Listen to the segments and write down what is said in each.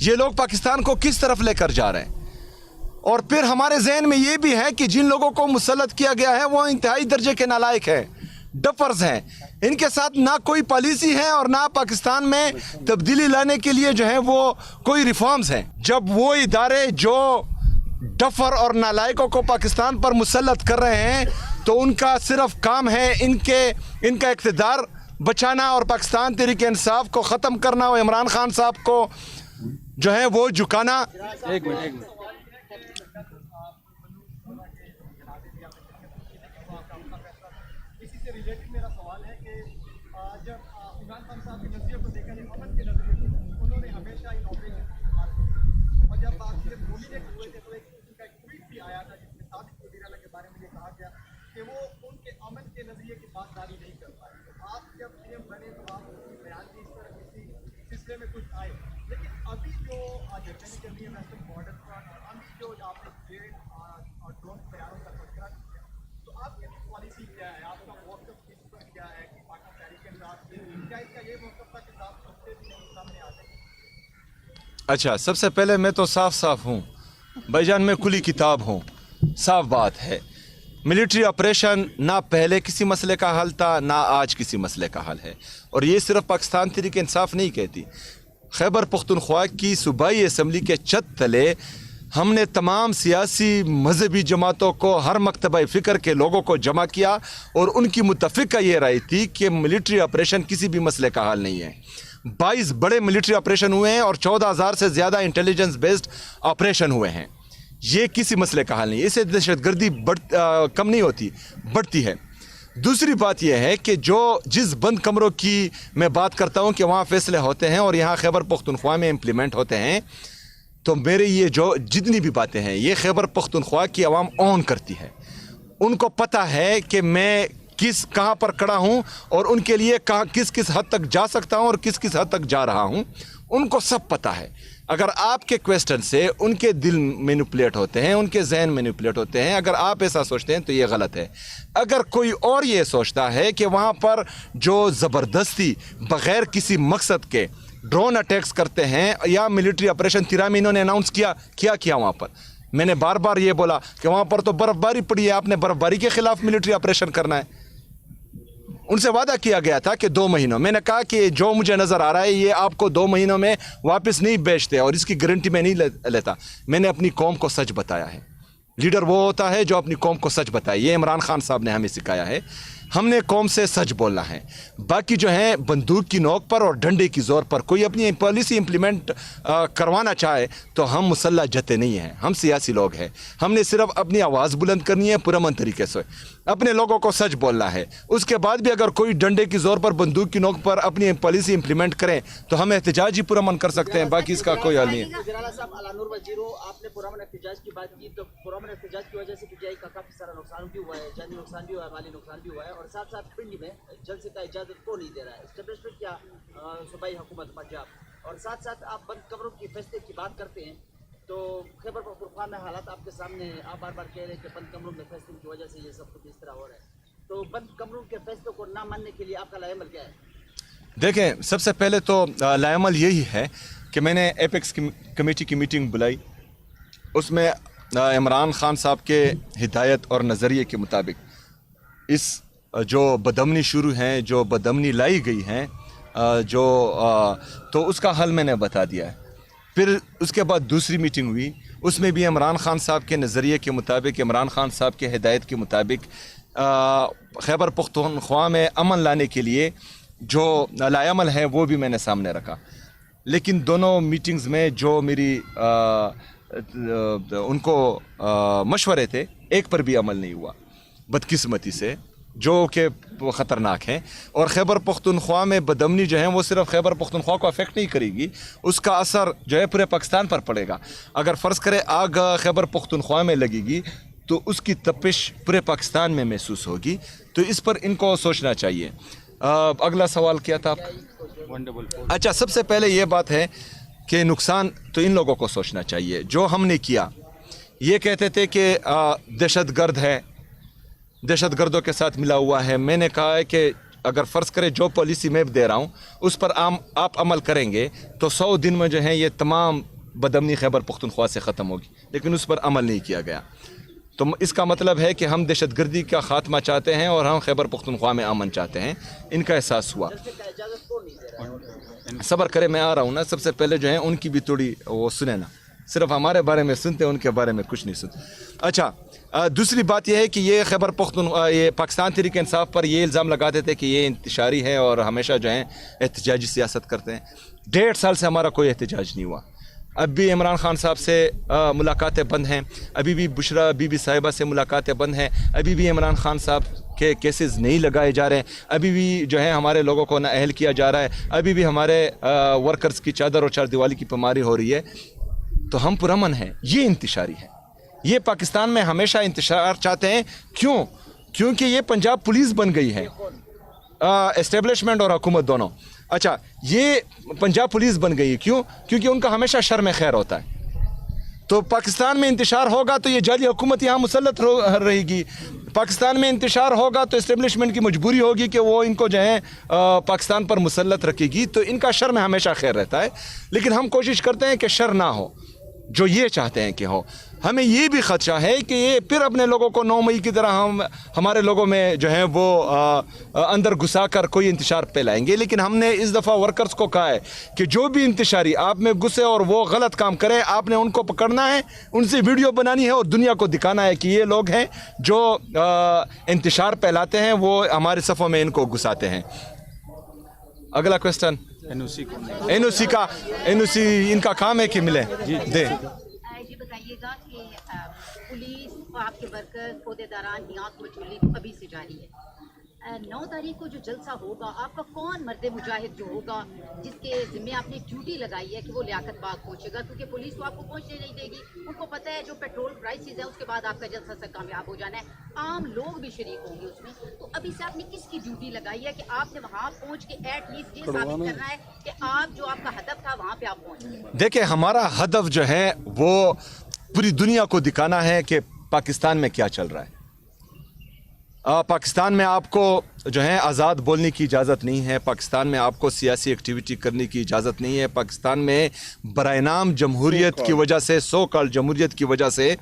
یہ لوگ پاکستان کو کس طرف لے کر جا رہے ہیں. اور پھر ہمارے ذہن میں یہ بھی ہے کہ جن لوگوں کو مسلط کیا گیا ہے وہ انتہائی درجے کے نالائق ہیں, ڈفرز ہیں. ان کے ساتھ نہ کوئی پالیسی ہے اور نہ پاکستان میں تبدیلی لانے کے لیے جو ہے وہ کوئی ریفارمز ہیں. جب وہ ادارے جو ڈفر اور نالائقوں کو پاکستان پر مسلط کر رہے ہیں تو ان کا صرف کام ہے ان کا اقتدار بچانا اور پاکستان تحریک انصاف کو ختم کرنا اور عمران خان صاحب کو جو ہے وہ جھکانا. ایک منٹ اسی سے ریلیٹڈ میرا سوال ہے کہ جب عمران خان صاحب کے نظریے کو دیکھا جائے, امن کے نظریے کو, انہوں نے ہمیشہ ان آپریشن کو استعمال کیا. اور جب صرف نومینیٹ ہوئے تھے تو ان کا ایک ٹویٹ بھی آیا تھا جس میں سابق وزیر اعلیٰ کے بارے میں یہ کہا گیا کہ وہ ان کے امن کے نظریے کی پاسداری نہیں کر پائے. تو آپ جب پی ایم بنے تو آپ بیان کی اس طرح کسی سلسلے میں کچھ آئے, لیکن ابھی جو جرمنی چل رہی ہے ویسٹرن بارڈر پر, اور ابھی جو آپ نے جیٹ اور ڈرون طیاروں کا تذکرہ کیا, تو آپ کی پالیسی کیا ہے, آپ کا موقف اس پر کیا ہے کہ پاکستان تحریک انصاف کیا اس کا یہ موقف تھا کہ صاحب سوچتے بھی نہیں سامنے آ سکے؟ اچھا, سب سے پہلے میں تو صاف ہوں بھائی جان, میں کھلی کتاب ہوں. صاف بات ہے, ملٹری آپریشن نہ پہلے کسی مسئلے کا حل تھا نہ آج کسی مسئلے کا حل ہے. اور یہ صرف پاکستان تحریک انصاف نہیں کہتی, خیبر پختونخوا کی صوبائی اسمبلی کے چھت تلے ہم نے تمام سیاسی مذہبی جماعتوں کو, ہر مکتبہ فکر کے لوگوں کو جمع کیا اور ان کی متفقہ یہ رائے تھی کہ ملٹری آپریشن کسی بھی مسئلے کا حل نہیں ہے. 22 بڑے ملٹری آپریشن ہوئے ہیں اور 14,000 سے زیادہ انٹیلیجنس بیسڈ آپریشن ہوئے ہیں. یہ کسی مسئلے کا حل نہیں, اس سے دہشت گردی کم نہیں ہوتی, بڑھتی ہے. دوسری بات یہ ہے کہ جس بند کمروں کی میں بات کرتا ہوں کہ وہاں فیصلے ہوتے ہیں اور یہاں خیبر پختونخوا میں امپلیمنٹ ہوتے ہیں, تو میرے یہ جو جتنی بھی باتیں ہیں یہ خیبر پختونخوا کی عوام اون کرتی ہے. ان کو پتہ ہے کہ میں کہاں پر کھڑا ہوں اور ان کے لیے کس حد تک جا سکتا ہوں اور کس حد تک جا رہا ہوں, ان کو سب پتہ ہے. اگر آپ کے کویسچن سے ان کے دل مینیپولیٹ ہوتے ہیں, ان کے ذہن مینیپولیٹ ہوتے ہیں, اگر آپ ایسا سوچتے ہیں تو یہ غلط ہے. اگر کوئی اور یہ سوچتا ہے کہ وہاں پر جو زبردستی بغیر کسی مقصد کے ڈرون اٹیکس کرتے ہیں یا ملٹری آپریشن 13 مہینوں نے اناؤنس کیا وہاں پر, میں نے بار بار یہ بولا کہ وہاں پر تو برف باری پڑی ہے, آپ نے برف باری کے خلاف ملٹری آپریشن کرنا ہے. ان سے وعدہ کیا گیا تھا کہ 2 مہینوں, میں نے کہا کہ جو مجھے نظر آ رہا ہے یہ آپ کو 2 مہینوں میں واپس نہیں بیچتے اور اس کی گارنٹی میں نہیں لیتا. میں نے اپنی قوم کو سچ بتایا ہے. لیڈر وہ ہوتا ہے جو اپنی قوم کو سچ بتائے, یہ عمران خان صاحب نے ہمیں سکھایا ہے. ہم نے قوم سے سچ بولنا ہے. باقی جو ہیں بندوق کی نوک پر اور ڈنڈے کی زور پر کوئی اپنی پالیسی امپلیمنٹ کروانا چاہے تو ہم مسلح جتے نہیں ہیں, ہم سیاسی لوگ ہیں. ہم نے صرف اپنی آواز بلند کرنی ہے پرامن طریقے سے, اپنے لوگوں کو سچ بولنا ہے. اس کے بعد بھی اگر کوئی ڈنڈے کی زور پر بندوق کی نوک پر اپنی پالیسی امپلیمنٹ کریں تو ہم احتجاج ہی پرامن کر سکتے ہیں, باقی اس کا کوئی حل نہیں ہے. وزیر اعلیٰ صاحب علانور وزیر ہو, آپ نے پرامن احتجاج کی بات کی, تو پرامن احتجاج کی وجہ سے پی ٹی آئی کا کافی سارا نقصان بھی ہوا ہے, جانی نقصان بھی ہوا ہے, مالی نقصان بھی ہوا ہے, اور ساتھ ساتھ پنڈی میں جلسے کا اجازت کو نہیں دے رہا ہے اسٹیبلشمنٹ کیا صوبائی حکومت پنجاب. اور ساتھ ساتھ آپ بند کمروں کی فیصلے کی بات کرتے ہیں تو خیبر پختونخوا میں حالات آپ کے سامنے, آپ بار بار کہہ رہے ہیں کہ بند کمروں میں فیصلوں کی وجہ سے یہ سب کچھ اس طرح ہو رہا ہے, تو بند کمروں کے فیصلوں کو نہ ماننے کے لیے آپ کا لائے عمل کیا ہے؟ دیکھیں, سب سے پہلے تو لائے عمل یہی ہے کہ میں نے ایپیکس کمیٹی کی میٹنگ بلائی. اس میں عمران خان صاحب کے ہدایت اور نظریے کے مطابق اس جو بدامنی شروع ہیں, جو بدامنی لائی گئی ہیں, تو اس کا حل میں نے بتا دیا ہے. پھر اس کے بعد دوسری میٹنگ ہوئی, اس میں بھی عمران خان صاحب کے نظریے کے مطابق, عمران خان صاحب کے ہدایت کے مطابق خیبر پختونخوا میں امن لانے کے لیے جو لائے عمل ہے وہ بھی میں نے سامنے رکھا. لیکن دونوں میٹنگز میں جو میری ان کو مشورے تھے, ایک پر بھی عمل نہیں ہوا بدقسمتی سے, جو کہ خطرناک ہیں. اور خیبر پختونخوا میں بدامنی جو ہیں وہ صرف خیبر پختونخوا کو افیکٹ نہیں کرے گی, اس کا اثر جو ہے پورے پاکستان پر پڑے گا. اگر فرض کرے آگ خیبر پختونخوا میں لگے گی تو اس کی تپش پورے پاکستان میں محسوس ہوگی, تو اس پر ان کو سوچنا چاہیے. اگلا سوال کیا تھا آپ؟ اچھا, سب سے پہلے یہ بات ہے کہ نقصان تو ان لوگوں کو سوچنا چاہیے. جو ہم نے کیا, یہ کہتے تھے کہ دہشت گرد ہے, دہشت گردوں کے ساتھ ملا ہوا ہے. میں نے کہا ہے کہ اگر فرض کرے جو پالیسی میں دے رہا ہوں اس پر آپ عمل کریں گے تو 100 دن میں جو ہے یہ تمام بدامنی خیبر پختونخوا سے ختم ہوگی، لیکن اس پر عمل نہیں کیا گیا۔ تو اس کا مطلب ہے کہ ہم دہشت گردی کا خاتمہ چاہتے ہیں اور ہم خیبر پختونخوا میں امن چاہتے ہیں، ان کا احساس ہوا۔ جلسے کا اجازت کون نہیں دے رہا ہے؟ صبر کرے، میں آ رہا ہوں نا۔ سب سے پہلے جو ہے ان کی بھی تھوڑی وہ سنیں نا، صرف ہمارے بارے میں سنتے ہیں، ان کے بارے میں کچھ نہیں سنتے۔ اچھا، دوسری بات یہ ہے کہ یہ خیبر پختونخوا، یہ پاکستان تحریک انصاف پر یہ الزام لگاتے تھے کہ یہ انتشاری ہے اور ہمیشہ جو ہے احتجاجی سیاست کرتے ہیں۔ 1.5 سال سے ہمارا کوئی احتجاج نہیں ہوا۔ اب بھی عمران خان صاحب سے ملاقاتیں بند ہیں، ابھی بھی بشرا بی بی صاحبہ سے ملاقاتیں بند ہیں، ابھی بھی عمران خان صاحب کے کیسز نہیں لگائے جا رہے ہیں، ابھی بھی جو ہے ہمارے لوگوں کو نااہل کیا جا رہا ہے، ابھی بھی ہمارے ورکرز کی چادر اور چار دیوالی کی پاماری ہو رہی ہے۔ تو ہم پرامن ہیں، یہ انتشاری ہے۔ یہ پاکستان میں ہمیشہ انتشار چاہتے ہیں، کیوں؟ کیونکہ یہ پنجاب پولیس بن گئی ہے، اسٹیبلشمنٹ اور حکومت دونوں۔ اچھا، یہ پنجاب پولیس بن گئی ہے، کیوں؟ کیونکہ ان کا ہمیشہ شر میں خیر ہوتا ہے۔ تو پاکستان میں انتشار ہوگا تو یہ جعلی حکومت یہاں مسلط رہے گی، پاکستان میں انتشار ہوگا تو اسٹیبلشمنٹ کی مجبوری ہوگی کہ وہ ان کو جو ہے پاکستان پر مسلط رکھے گی، تو ان کا شر میں ہمیشہ خیر رہتا ہے۔ لیکن ہم کوشش کرتے ہیں کہ شر نہ ہو جو یہ چاہتے ہیں کہ ہو۔ ہمیں یہ بھی خدشہ ہے کہ یہ پھر اپنے لوگوں کو 9 مئی کی طرح ہمارے لوگوں میں جو ہے وہ اندر گھسا کر کوئی انتشار پھیلائیں گے۔ لیکن ہم نے اس دفعہ ورکرز کو کہا ہے کہ جو بھی انتشاری آپ میں گھسے اور وہ غلط کام کرے، آپ نے ان کو پکڑنا ہے، ان سے ویڈیو بنانی ہے اور دنیا کو دکھانا ہے کہ یہ لوگ ہیں جو انتشار پھیلاتے ہیں، وہ ہمارے صفوں میں ان کو گھساتے ہیں۔ اگلا کوسچن این او سی ان کا کام ہے کہ ملے دے۔ یہ بتائیے گا کہ پولیس اور آپ کے ورکر عہدیداران نیات وصولی ابھی سے جاری ہے، 9 تاریخ کو جو جلسہ ہوگا آپ کا کون مرد مجاہد جو ہوگا جس کے ذمہ آپ نے ڈیوٹی لگائی ہے کہ وہ لیاقت باغ پہنچے گا، کیونکہ پولیس تو آپ کو پہنچنے نہیں دے گی، ان کو پتہ ہے جو پیٹرول پرائسز ہے اس کے بعد آپ کا جلسہ سے کامیاب ہو جانا ہے، عام لوگ بھی شریک ہوں گے اس میں۔ تو ابھی سے آپ نے کس کی ڈیوٹی لگائی ہے کہ آپ نے وہاں پہنچ کے ایٹ لیسٹ یہ ثابت کرنا ہے کہ آپ جو آپ کا ہدف تھا وہاں پہ آپ پہنچ گئے؟ دیکھیں، ہمارا ہدف جو ہے وہ پوری دنیا کو دکھانا ہے کہ پاکستان میں کیا چل رہا ہے۔ پاکستان میں آپ کو جو ہے آزاد بولنے کی اجازت نہیں ہے، پاکستان میں آپ کو سیاسی ایکٹیویٹی کرنے کی اجازت نہیں ہے، پاکستان میں برائے نام جمہوریت کی وجہ سے، سو کال جمہوریت کی وجہ سے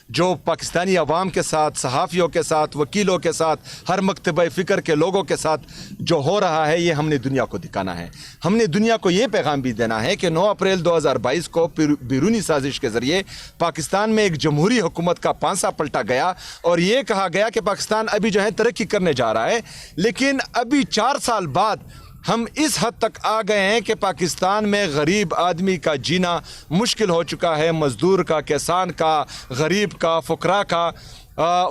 جو پاکستانی عوام کے ساتھ، صحافیوں کے ساتھ، وکیلوں کے ساتھ، ہر مکتبہ فکر کے لوگوں کے ساتھ جو ہو رہا ہے، یہ ہم نے دنیا کو دکھانا ہے۔ ہم نے دنیا کو یہ پیغام بھی دینا ہے کہ 9 اپریل 2022 کو بیرونی سازش کے ذریعے پاکستان میں ایک جمہوری حکومت کا پانسا پلٹا گیا اور یہ کہا گیا کہ پاکستان ابھی جو ہے ترقی کرنے جا رہا ہے، لیکن ابھی 4 سال بعد ہم اس حد تک آ گئے ہیں کہ پاکستان میں غریب آدمی کا جینا مشکل ہو چکا ہے، مزدور کا، کسان کا، غریب کا، فقراء کا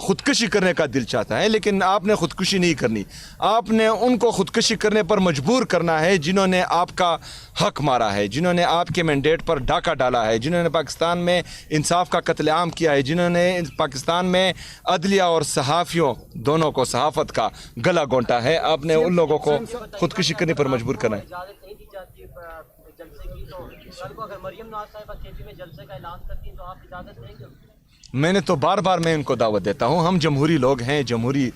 خودکشی کرنے کا دل چاہتا ہے، لیکن آپ نے خودکشی نہیں کرنی۔ آپ نے ان کو خودکشی کرنے پر مجبور کرنا ہے جنہوں نے آپ کا حق مارا ہے، جنہوں نے آپ کے مینڈیٹ پر ڈاکہ ڈالا ہے، جنہوں نے پاکستان میں انصاف کا قتل عام کیا ہے، جنہوں نے پاکستان میں عدلیہ اور صحافیوں دونوں کو صحافت کا گلا گھونٹا ہے۔ آپ نے ان لوگوں کو خودکشی کرنے پر مجبور کرنا ہے۔ اجازت نہیں دی جاتی جلسے کی، تو کل کو اگر مریم نواز صاحبہ کھیتی میں جلسے کا اعلان کرتی ہیں تو آپ اجازت دیں گے؟ میں نے تو بار بار میں ان کو دعوت دیتا ہوں، ہم جمہوری لوگ ہیں، جمہوری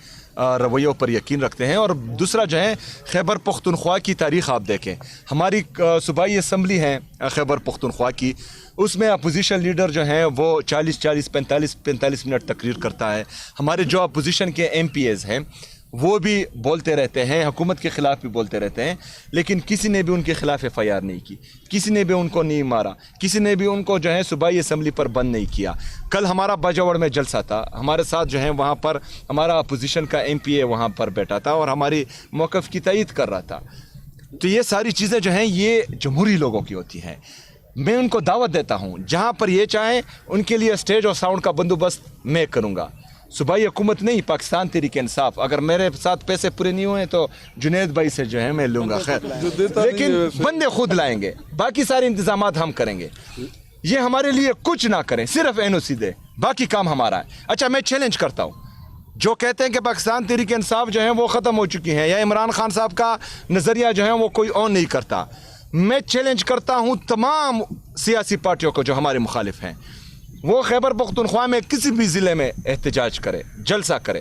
رویوں پر یقین رکھتے ہیں۔ اور دوسرا جو ہے خیبر پختونخوا کی تاریخ آپ دیکھیں، ہماری صوبائی اسمبلی ہے خیبر پختونخوا کی، اس میں اپوزیشن لیڈر جو ہیں وہ 45 منٹ تقریر کرتا ہے۔ ہمارے جو اپوزیشن کے MPs ہیں وہ بھی بولتے رہتے ہیں، حکومت کے خلاف بھی بولتے رہتے ہیں، لیکن کسی نے بھی ان کے خلاف FIR نہیں کی، کسی نے بھی ان کو نہیں مارا، کسی نے بھی ان کو جو ہے صوبائی اسمبلی پر بند نہیں کیا۔ کل ہمارا باجوڑ میں جلسہ تھا، ہمارے ساتھ جو ہے وہاں پر ہمارا اپوزیشن کا MPA وہاں پر بیٹھا تھا اور ہماری موقف کی تائید کر رہا تھا۔ تو یہ ساری چیزیں جو ہیں یہ جمہوری لوگوں کی ہوتی ہیں۔ میں ان کو دعوت دیتا ہوں، جہاں پر یہ چاہیں ان کے لیے اسٹیج اور ساؤنڈ کا بندوبست میں کروں گا، صوبائی حکومت نہیں، پاکستان تحریک انصاف۔ اگر میرے ساتھ پیسے پورے نہیں ہوئے تو جنید بھائی سے جو ہے میں لوں گا، خیر، لیکن بندے خود لائیں گے، باقی سارے انتظامات ہم کریں گے۔ یہ ہمارے لیے کچھ نہ کریں، صرف NOC دے، باقی کام ہمارا ہے۔ اچھا، میں چیلنج کرتا ہوں جو کہتے ہیں کہ پاکستان تحریک انصاف جو ہے وہ ختم ہو چکی ہے یا عمران خان صاحب کا نظریہ جو ہے وہ کوئی اون نہیں کرتا، میں چیلنج کرتا ہوں تمام سیاسی پارٹیوں کو جو ہمارے مخالف ہیں، وہ خیبر پختونخوا میں کسی بھی ضلع میں احتجاج کرے، جلسہ کرے،